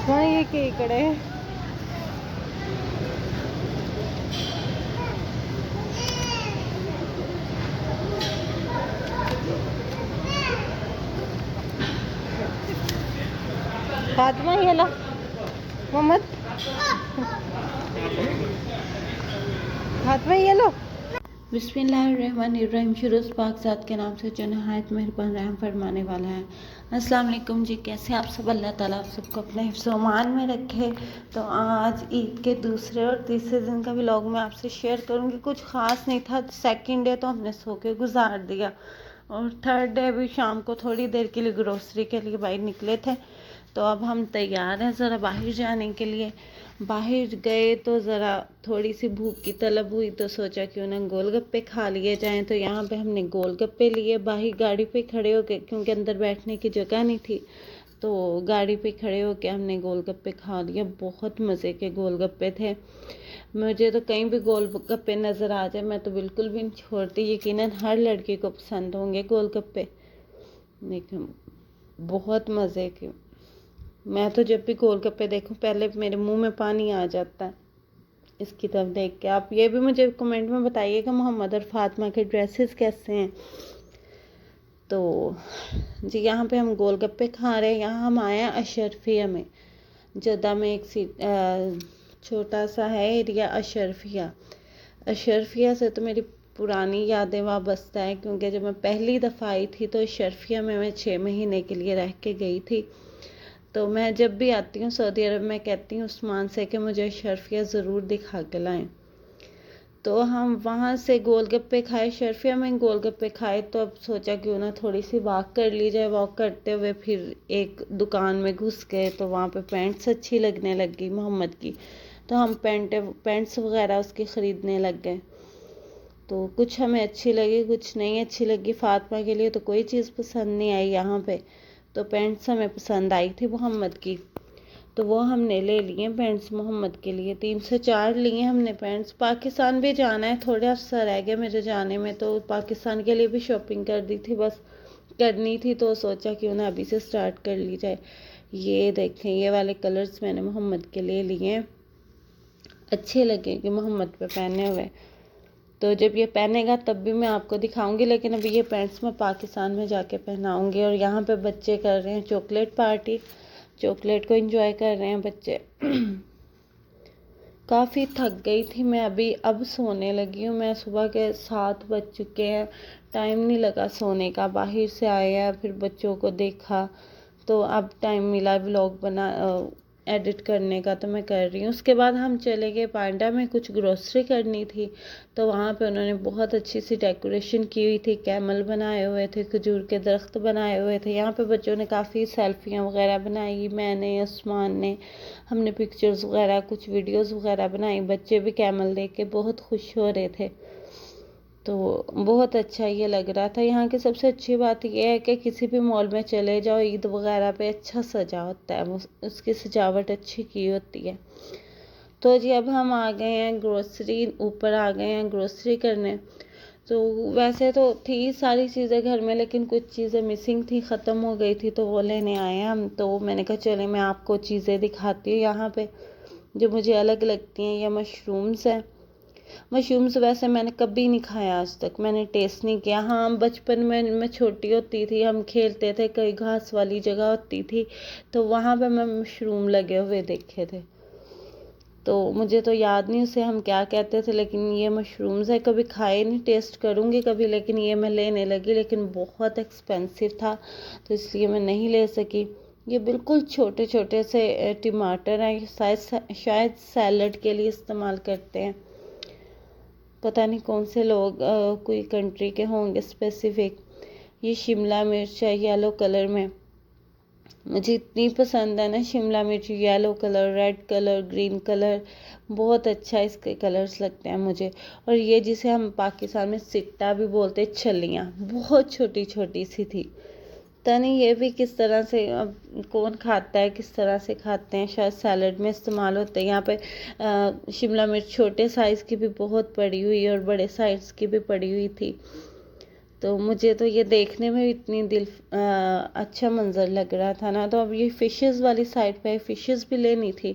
फातिमा ये केकड़े फातिमा ये ला मोहम्मद फातिमा ये लो। बिस्मिल्लाहिर्रहमानिर्रहीम। शुरू पाक ज़ात के नाम से जो नहायत मेहरबान रहम फरमाने वाला है। अस्सलाम वालेकुम जी, कैसे आप सब? अल्लाह ताला आप सबको अपने हिफ्ज़ अमान में रखे। तो आज ईद के दूसरे और तीसरे दिन का व्लॉग मैं आपसे शेयर करूँगी। कुछ ख़ास नहीं था। सेकंड डे तो हमने सो के गुजार दिया और थर्ड डे भी शाम को थोड़ी देर के लिए ग्रोसरी के लिए बाहर निकले थे। तो अब हम तैयार हैं ज़रा बाहर जाने के लिए। बाहर गए तो ज़रा थोड़ी सी भूख की तलब हुई तो सोचा क्यों ना गोलगप्पे खा लिए जाएं। तो यहाँ पे हमने गोलगप्पे लिए बाहर गाड़ी पे खड़े होके, क्योंकि अंदर बैठने की जगह नहीं थी। तो गाड़ी पे खड़े होके हमने गोलगप्पे खा लिए। बहुत मज़े के गोलगप्पे थे। मुझे तो कहीं भी गोलगप्पे नज़र आ जाए मैं तो बिल्कुल भी नहीं छोड़ती। यकीनन हर लड़की को पसंद होंगे गोलगप्पे, लेकिन बहुत मज़े के। मैं तो जब भी गोलगप्पे देखूं पहले मेरे मुंह में पानी आ जाता है इसकी तरफ देख के। आप ये भी मुझे कमेंट में बताइएगा मोहम्मद और फातिमा के ड्रेसेस कैसे हैं। तो जी यहाँ पे हम गोलगप्पे खा रहे हैं। यहाँ हम आए हैं अशरफिया में। जद्दा में एक छोटा सा है एरिया अशरफिया। अशरफिया से तो मेरी पुरानी यादें वाबस्ता है, क्योंकि जब मैं पहली दफ़ा आई थी तो अशरफिया में मैं 6 महीने के लिए रह के गई थी। तो मैं जब भी आती हूँ सऊदी अरब में कहती हूँ उस्मान से कि मुझे शर्फिया ज़रूर दिखा के लाएँ। तो हम वहाँ से गोलगप्पे खाए, शर्फिया में गोलगप्पे खाए। तो अब सोचा क्यों ना थोड़ी सी वॉक कर ली जाए। वॉक करते हुए फिर एक दुकान में घुस गए तो वहाँ पे पैंट्स अच्छी लगने लगी मोहम्मद की। तो हम पैंट्स वगैरह उसकी ख़रीदने लग गए। तो कुछ हमें अच्छी लगी, कुछ नहीं अच्छी लगी। फातिमा के लिए तो कोई चीज़ पसंद नहीं आई यहाँ पे। तो पैंट्स हमें पसंद आई थी मोहम्मद की, तो वो हमने ले लिए पैंट्स मोहम्मद के लिए। 3 से 4 लिए हमने पैंट्स। पाकिस्तान भी जाना है, थोड़ा सा रह गया मेरे जाने में। तो पाकिस्तान के लिए भी शॉपिंग कर दी थी, बस करनी थी। तो सोचा क्यों ना अभी से स्टार्ट कर ली जाए। ये देखें, ये वाले कलर्स मैंने मोहम्मद के लिए लिए, अच्छे लगेंगे मोहम्मद पे पहने हुए। तो जब ये पहनेगा तब भी मैं आपको दिखाऊंगी, लेकिन अभी ये पैंट्स मैं पाकिस्तान में जाके पहनाऊंगी। और यहाँ पे बच्चे कर रहे हैं चॉकलेट पार्टी, चॉकलेट को एंजॉय कर रहे हैं बच्चे। काफ़ी थक गई थी मैं, अब सोने लगी हूँ मैं। सुबह के 7 बज चुके हैं, टाइम नहीं लगा सोने का। बाहर से आया फिर बच्चों को देखा, तो अब टाइम मिला व्लॉग एडिट करने का, तो मैं कर रही हूँ। उसके बाद हम चले गए पांडा में, कुछ ग्रोसरी करनी थी। तो वहाँ पे उन्होंने बहुत अच्छी सी डेकोरेशन की हुई थी, कैमल बनाए हुए थे, खजूर के दरख्त बनाए हुए थे। यहाँ पे बच्चों ने काफ़ी सेल्फियाँ वगैरह बनाई, मैंने, उस्मान ने, हमने पिक्चर्स वगैरह कुछ वीडियोस वगैरह बनाई। बच्चे भी कैमल देख के बहुत खुश हो रहे थे। तो बहुत अच्छा ये लग रहा था। यहाँ की सबसे अच्छी बात यह है कि किसी भी मॉल में चले जाओ ईद वगैरह पे अच्छा सजा होता है, उसकी सजावट अच्छी की होती है। तो जी अब हम आ गए हैं ग्रोसरी, ऊपर आ गए हैं ग्रोसरी करने। तो वैसे तो थी सारी चीज़ें घर में, लेकिन कुछ चीज़ें मिसिंग थी, ख़त्म हो गई थी, तो वो लेने आए हैं हम। तो मैंने कहा चले मैं आपको चीज़ें दिखाती हूँ यहाँ पे जो मुझे अलग लगती हैं। ये मशरूम्स हैं। मशरूम्स वैसे मैंने कभी नहीं खाया आज तक, मैंने टेस्ट नहीं किया। हाँ बचपन में मैं छोटी होती थी, हम खेलते थे, कई घास वाली जगह होती थी, तो वहाँ पे मैं मशरूम लगे हुए देखे थे। तो मुझे तो याद नहीं उसे हम क्या कहते थे, लेकिन ये मशरूम्स है। कभी खाए नहीं, टेस्ट करूँगी कभी। लेकिन ये मैं लेने लगी, लेकिन बहुत एक्सपेंसिव था तो इसलिए मैं नहीं ले सकी। ये बिल्कुल छोटे छोटे से टमाटर हैं, शायद सैलड के लिए इस्तेमाल करते हैं। पता नहीं कौन से लोग कोई कंट्री के होंगे स्पेसिफिक। ये शिमला मिर्च है येलो कलर में। मुझे इतनी पसंद है ना शिमला मिर्च, yellow colour, red colour, green colour, बहुत अच्छा इसके कलर्स लगते हैं मुझे। और ये जिसे हम पाकिस्तान में सिट्टा भी बोलते हैं, छलियाँ, बहुत छोटी छोटी सी थी। पता नहीं ये भी किस तरह से, अब कौन खाता है, किस तरह से खाते हैं, शायद सैलड में इस्तेमाल होते हैं। यहाँ पे शिमला मिर्च छोटे साइज़ की भी बहुत पड़ी हुई और बड़े साइज़ की भी पड़ी हुई थी। तो मुझे तो ये देखने में इतनी अच्छा मंज़र लग रहा था ना। तो अब ये फ़िशेस वाली साइड पे फ़िशेस भी लेनी थी,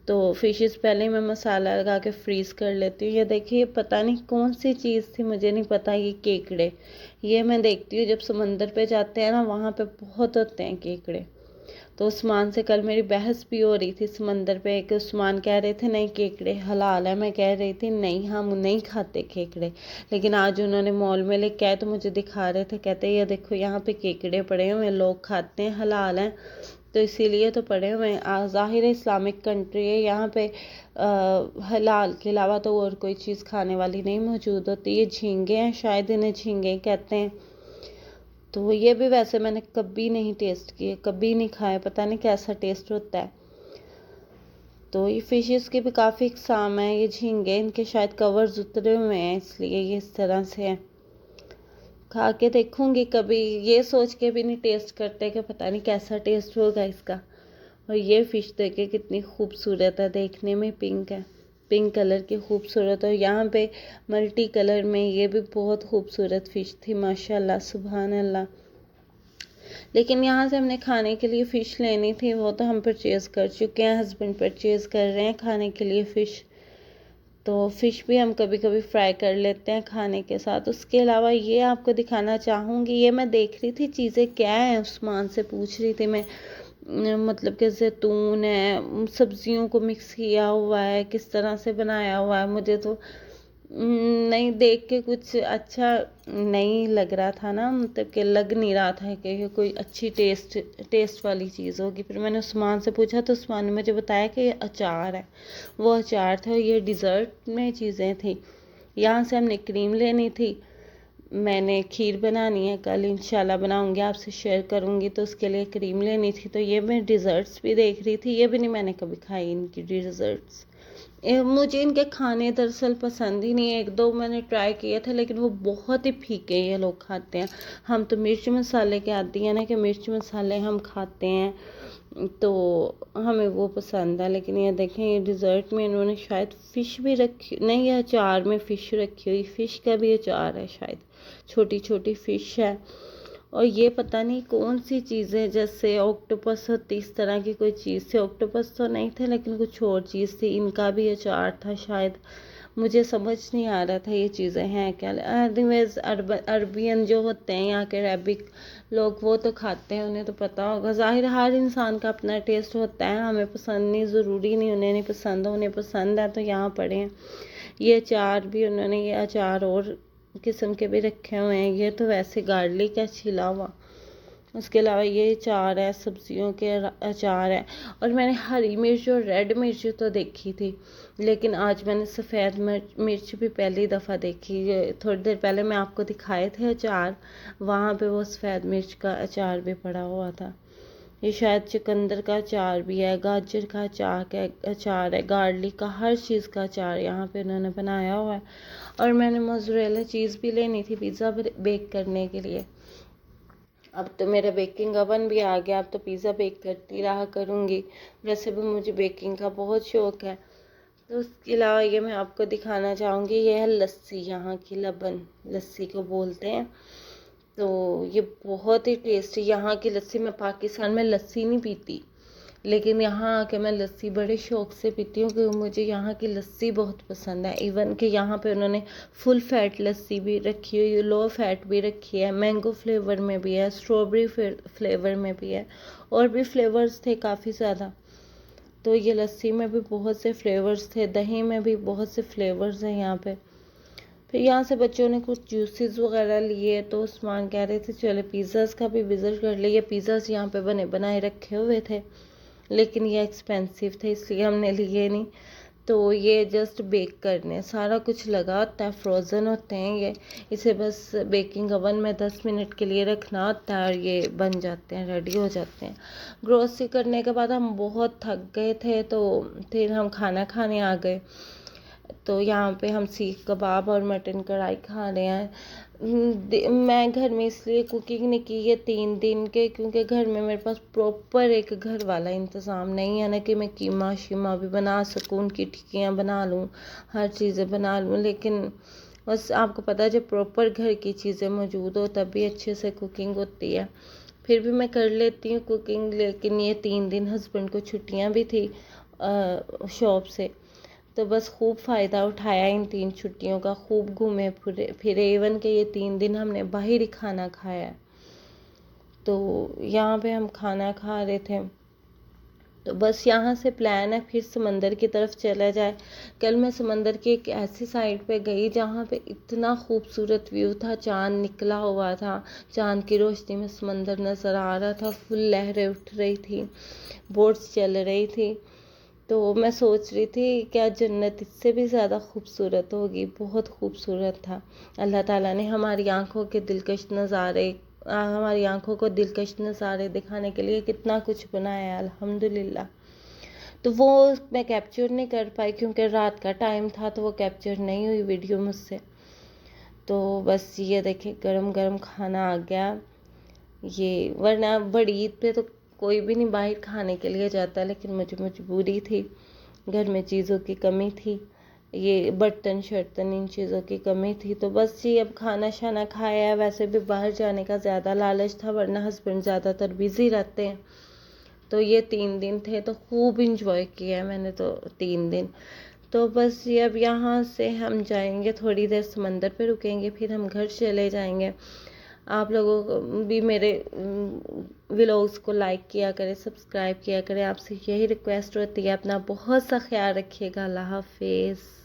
तो फ़िशेस पहले मैं मसाला लगा के फ्रीज़ कर लेती हूँ। ये देखिए पता नहीं कौन सी चीज़ थी, मुझे नहीं पता, ये केकड़े। ये मैं देखती हूँ जब समंदर पे जाते हैं ना, वहाँ पे बहुत होते हैं केकड़े। तो उस्मान से कल मेरी बहस भी हो रही थी समंदर पे कि उस्मान कह रहे थे नहीं केकड़े हलाल है, मैं कह रही थी नहीं हम नहीं खाते केकड़े। लेकिन आज उन्होंने मॉल में लेके आए तो मुझे दिखा रहे थे, कहते ये देखो यहाँ पे केकड़े पड़े हुए हैं, लोग खाते हैं, हलाल हैं, तो इसीलिए तो पड़े हुए हैं। ज़ाहिर है इस्लामिक कंट्री है, यहाँ पे हलाल के अलावा तो और कोई चीज़ खाने वाली नहीं मौजूद होती। ये झींगे हैं, शायद इन्हें झींगे कहते हैं। तो ये भी वैसे मैंने कभी नहीं टेस्ट किए, कभी नहीं खाए, पता नहीं कैसा टेस्ट होता है। तो ये फिशेस के भी काफ़ी इकसाम हैं। ये झींगे, इनके शायद कवर्स उतरे हुए हैं इसलिए ये इस तरह से हैं। खा के देखूंगी कभी, ये सोच के भी नहीं टेस्ट करते कि पता नहीं कैसा टेस्ट होगा इसका। और ये फ़िश देखे कितनी खूबसूरत है, देखने में पिंक है, पिंक कलर की खूबसूरत। और यहाँ पे मल्टी कलर में ये भी बहुत खूबसूरत फ़िश थी, माशाल्लाह सुभान अल्लाह। लेकिन यहाँ से हमने खाने के लिए फ़िश लेनी थी, वो तो हम परचेज़ कर चुके हैं, हस्बैंड परचेज़ कर रहे हैं खाने के लिए फ़िश। तो फ़िश भी हम कभी कभी फ्राई कर लेते हैं खाने के साथ। उसके अलावा ये आपको दिखाना चाहूँगी, ये मैं देख रही थी चीज़ें क्या हैं, उस्मान से पूछ रही थी मैं, मतलब कि जैतून है, सब्जियों को मिक्स किया हुआ है, किस तरह से बनाया हुआ है। मुझे तो नहीं देख के कुछ अच्छा नहीं लग रहा था ना, मतलब कि लग नहीं रहा था कि ये कोई अच्छी टेस्ट वाली चीज़ होगी। फिर मैंने उस्मान से पूछा तो उस्मान ने मुझे बताया कि ये अचार है, वो अचार था। ये डिज़र्ट में चीज़ें थी। यहाँ से हमने क्रीम लेनी थी, मैंने खीर बनानी है, कल इंशाल्लाह बनाऊंगी, आपसे शेयर करूंगी। तो उसके लिए क्रीम लेनी थी। तो ये मैं डिज़र्ट्स भी देख रही थी, ये भी नहीं मैंने कभी खाई इनकी डिज़र्ट्स। मुझे इनके खाने दरअसल पसंद ही नहीं है। एक दो मैंने ट्राई किए थे लेकिन वो बहुत ही फीके ये लोग खाते हैं। हम तो मिर्च मसाले के आती हैं ना कि मिर्च मसाले हम खाते हैं, तो हमें वो पसंद है। लेकिन ये देखें, ये डिज़र्ट में इन्होंने शायद फ़िश भी रखी, नहीं ये अचार में फ़िश रखी हुई, फ़िश का भी अचार है शायद, छोटी छोटी फ़िश है। और ये पता नहीं कौन सी चीज़ है, जैसे ऑक्टोपस होती इस तरह की कोई चीज़ थी। ऑक्टोपस तो नहीं थे लेकिन कुछ और चीज़ थी, इनका भी अचार था शायद, मुझे समझ नहीं आ रहा था ये चीज़ें हैं क्या। एनीवेज अरबियन जो होते हैं यहाँ के अरबिक लोग वो तो खाते हैं, उन्हें तो पता होगा। ज़ाहिर हर इंसान का अपना टेस्ट होता है, हमें पसंद नहीं, ज़रूरी नहीं उन्हें नहीं पसंद हो, उन्हें पसंद है तो यहाँ पड़े हैं। ये अचार भी उन्होंने, ये अचार और किस्म के भी रखे हुए हैं। ये तो वैसे गार्लिक है छिला हुआ, उसके अलावा ये अचार है, सब्जियों के अचार है। और मैंने हरी मिर्च और रेड मिर्च तो देखी थी, लेकिन आज मैंने सफ़ेद मिर्च भी पहली दफ़ा देखी। थोड़ी देर पहले मैं आपको दिखाए थे अचार, वहाँ पे वो सफ़ेद मिर्च का अचार भी पड़ा हुआ था। ये शायद चुकंदर का अचार भी है, गाजर का अचार है, गार्लिक का, हर चीज़ का अचार यहाँ पे उन्होंने बनाया हुआ है। और मैंने मोज़रेला चीज़ भी लेनी थी पिज़्ज़ा बेक करने के लिए। अब तो मेरा बेकिंग ओवन भी आ गया, अब तो पिज़्ज़ा बेक करती रहा करूँगी। वैसे भी मुझे बेकिंग का बहुत शौक़ है। तो उसके अलावा ये मैं आपको दिखाना चाहूँगी, ये है लस्सी, यहाँ की लबन लस्सी को बोलते हैं। तो ये बहुत ही टेस्टी, यहाँ की लस्सी, मैं पाकिस्तान में लस्सी नहीं पीती, लेकिन यहाँ आके मैं लस्सी बड़े शौक़ से पीती हूँ क्योंकि मुझे यहाँ की लस्सी बहुत पसंद है। इवन कि यहाँ पे उन्होंने फुल फैट लस्सी भी रखी हुई है, लो फैट भी रखी है, मैंगो फ्लेवर में भी है, स्ट्रॉबेरी फ्लेवर में भी है, और भी फ्लेवर्स थे काफ़ी ज़्यादा। तो ये लस्सी में भी बहुत से फ्लेवर्स थे, दही में भी बहुत से फ्लेवर्स हैं यहाँ पे। फिर यहाँ से बच्चों ने कुछ जूसेस वगैरह लिए, तो उस्मान कह रहे थे चलो पिज़्ज़ाज़ का भी विज़िट कर लिए। पिज़्ज़ाज़ यहाँ पे बने बनाए रखे हुए थे, लेकिन ये एक्सपेंसिव थे इसलिए हमने लिए नहीं। तो ये जस्ट बेक करने, सारा कुछ लगा होता है, फ्रोज़न होते हैं ये, इसे बस बेकिंग ओवन में 10 मिनट के लिए रखना होता है और ये बन जाते हैं, रेडी हो जाते हैं। ग्रोसरी करने के बाद हम बहुत थक गए थे, तो फिर हम खाना खाने आ गए। तो यहाँ पे हम सीख कबाब और मटन कढ़ाई खा रहे हैं। मैं घर में इसलिए कुकिंग नहीं की है 3 दिन के, क्योंकि घर में मेरे पास प्रॉपर एक घर वाला इंतज़ाम नहीं है ना कि मैं कीमा शीमा भी बना सकूँ, उनकी टिक्कियाँ बना लूँ, हर चीज़ें बना लूँ। लेकिन बस आपको पता है जब प्रॉपर घर की चीज़ें मौजूद हो तभी अच्छे से कुकिंग होती है। फिर भी मैं कर लेती हूँ कुकिंग, लेकिन ये 3 दिन हस्बैंड को छुट्टियाँ भी थी शॉप से, तो बस खूब फ़ायदा उठाया इन 3 छुट्टियों का, खूब घूमे फिरे। इवन के ये 3 दिन हमने बाहर ही खाना खाया। तो यहाँ पे हम खाना खा रहे थे, तो बस यहाँ से प्लान है फिर समंदर की तरफ चला जाए। कल मैं समंदर की एक ऐसी साइड पे गई जहाँ पे इतना खूबसूरत व्यू था, चांद निकला हुआ था, चांद की रोशनी में समंदर नज़र आ रहा था, फुल लहरें उठ रही थी, बोट्स चल रही थी। तो मैं सोच रही थी क्या जन्नत इससे भी ज़्यादा खूबसूरत होगी, बहुत खूबसूरत था। अल्लाह ताला ने हमारी आंखों के दिलकश नज़ारे हमारी आंखों को दिलकश नज़ारे दिखाने के लिए कितना कुछ बनाया है, अल्हम्दुलिल्लाह। तो वो मैं कैप्चर नहीं कर पाई क्योंकि रात का टाइम था, तो वो कैप्चर नहीं हुई वीडियो मुझसे। तो बस ये देखे गरम गरम खाना आ गया ये, वरना बड़ी ईद पे तो कोई भी नहीं बाहर खाने के लिए जाता, लेकिन मुझे मजबूरी थी, घर में चीज़ों की कमी थी, ये बर्तन शर्तन इन चीज़ों की कमी थी। तो बस जी अब खाना शाना खाया। वैसे भी बाहर जाने का ज़्यादा लालच था, वरना हस्बैंड ज़्यादातर बिज़ी रहते हैं। तो ये 3 दिन थे तो खूब इंजॉय किया मैंने तो 3 दिन। तो बस ये अब यहाँ से हम जाएंगे, थोड़ी देर समंदर पे रुकेंगे, फिर हम घर चले जाएंगे। आप लोगों को भी मेरे व्लॉग्स को लाइक किया करें, सब्सक्राइब किया करें, आपसे यही रिक्वेस्ट होती है। अपना बहुत सा ख्याल रखिएगा। अल्लाह हाफिज़।